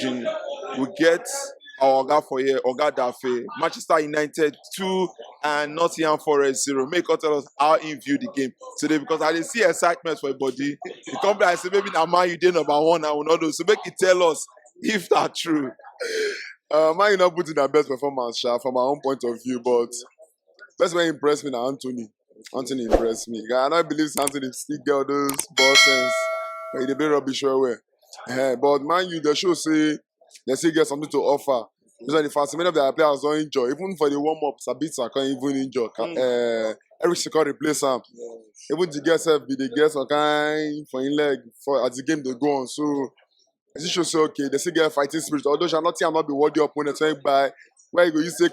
Pidgin, we get our Oga for here, Oga Dafe, Manchester United 2 and Nottingham Forest 0. Make us tell us how he view the game today because I dey see excitement for your body. The company I say maybe na man you dey number one, I will not do. So make it tell us if that's true. Man, you not put in their best performance, Sha, from my own point of view, but best way impressed me na Antony. Antony impressed me. I don't believe Antony still get all those ball sense, but he dey play rubbish well. But man, you they show say they still get something to offer. Those are the first many of their players don't enjoy. Even for the warm-up, Sabitzer can't even enjoy. Eric can't replace him. Even the guys have be the guys some kind for in leg for as the game they go on. So it shows say okay, they still get fighting spirit. Although shall not not be worthy opponent by where you go you say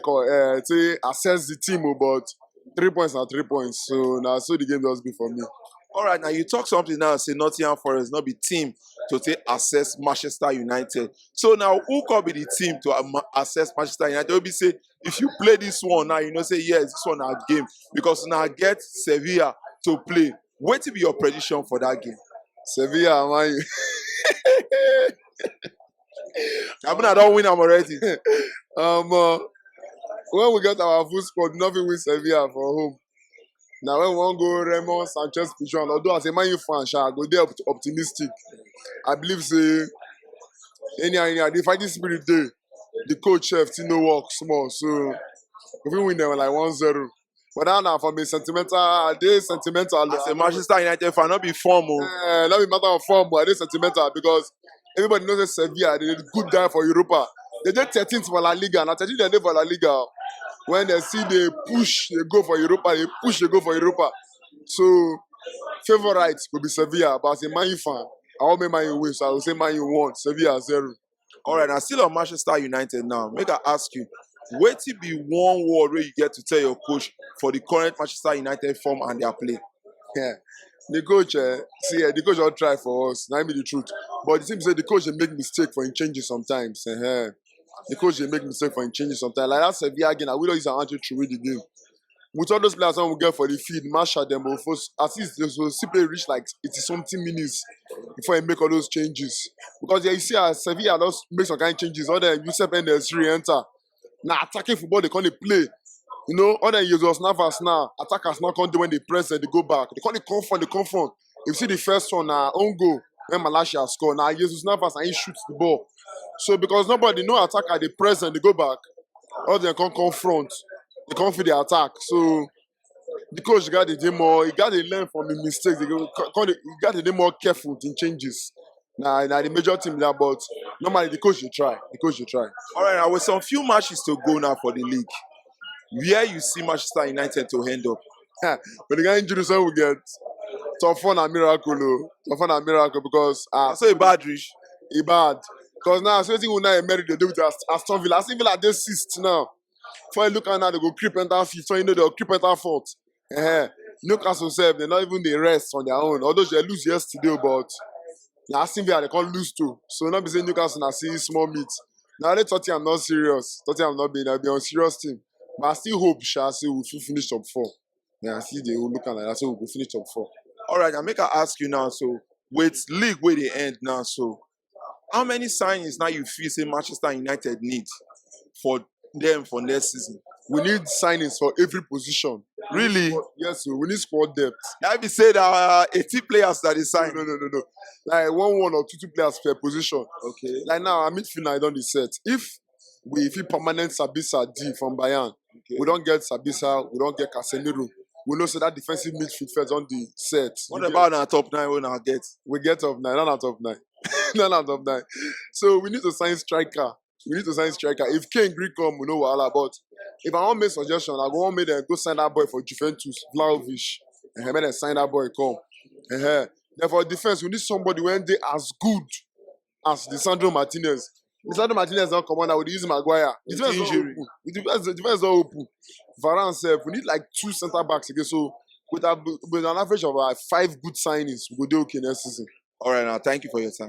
assess the team, but 3 points are 3 points. So now so the game does be for me. All right, now you talk something now, say Nottingham Forest not be team to take assess Manchester United. So now who could be the team to assess Manchester United? Will be say if you play this one now, you know say yes, this one our game because now get Sevilla to play. What will be your prediction for that game? Sevilla, man. I mean I don't win, I'm already. When we get our full squad, nothing win Sevilla for home. Now when we want go Raymond, Sanchez, Pidgin, although as a Man U fan, I go there optimistic. I believe say the fighting spirit there, the coach chef still no work small. So if we win them like 1-0. But now for me sentimental, they sentimental. As a Manchester United fan, not be formal. Not be matter of form, but they sentimental because everybody knows that Sevilla, they did good guy for Europa. They did 13th for La Liga. Now 13th they did for La Liga. When they see they push, they go for Europa. They push, they go for Europa. So, favorite will be Sevilla. But as a Man U fan, I want Man U win. So I will say Man U 1, Sevilla 0. All right, now still on Manchester United now. Make I ask you, what will be one word where you get to tell your coach for the current Manchester United form and their play? Yeah. The coach, the coach will try for us. That be the truth. But it seems that the coach will make mistake for him changes sometimes. The coach will make mistake for him changes sometimes. Like that Sevilla again, I will use an answer to read the game. With all those players we get for the field, match at them, at least they will simply reach like 80-something minutes before he make all those changes. Because you see, Sevilla just make some kind of changes. All the Yusuf and the re-enter. Now attacking football, they can't play. You know, all the users now, attackers now can't do when they press and they go back. They can't confront. If you see the first one, own goal, when Malaysia score, now Jesus Navas and he shoots the ball. So because nobody, no attacker, they press and they go back, or they can't confront, they can't feel the attack. So the coach got to do more, he got to learn from the mistakes, he got to be more careful in changes. Now the major team there, but normally the coach will try. All right, now with some few matches to go now for the league, where you see Manchester United to end up? When the guy injuries we get, tough fun and miracle, because so a bad reach. He bad. Because now, so thing we now married they do with Aston Villa. Aston Villa they sixth now. Before you look at now, they go creep enter fifth. So you know they'll creep enter fourth. Newcastle self, they're not even the rest on their own. Although they lose yesterday, but now Aston Villa they can't lose too. So not be saying Newcastle now see small meat. Now they thought I'm not serious. Thought I'm not being on serious team. But I still hope shall say we'll finish top 4. Yeah, I see they will look at that. So we'll finish top 4. All right, I make I ask you now. So with league where they end now, so how many signings now you feel say Manchester United needs for them for next season? We need signings for every position. Really? Yes, so we need squad depth. That be say that 80 players that they sign. No. Like one or two players per position. Okay. Like now, our midfield I don't set. If we feel permanent Sabitzer D from Bayern, we don't get Sabitzer, we don't get Casemiro. We know so that defensive midfield first on the set. What about our top 9 when I get? We get top 9, not our top 9. Not our top 9. So we need to sign striker. If Kane Greek come, we know what but if I want to make suggestion, I go make them go sign that boy for Juventus, Vlahovic. And then sign that boy come. Then for defense, we need somebody when they as good as Lisandro Martinez. Lisandro Martinez don't come on now with use Maguire. The defense don't open. Varane self, we need like 2 center backs again. So with an average of like 5 good signings, we go do okay next season. All right, now thank you for your time.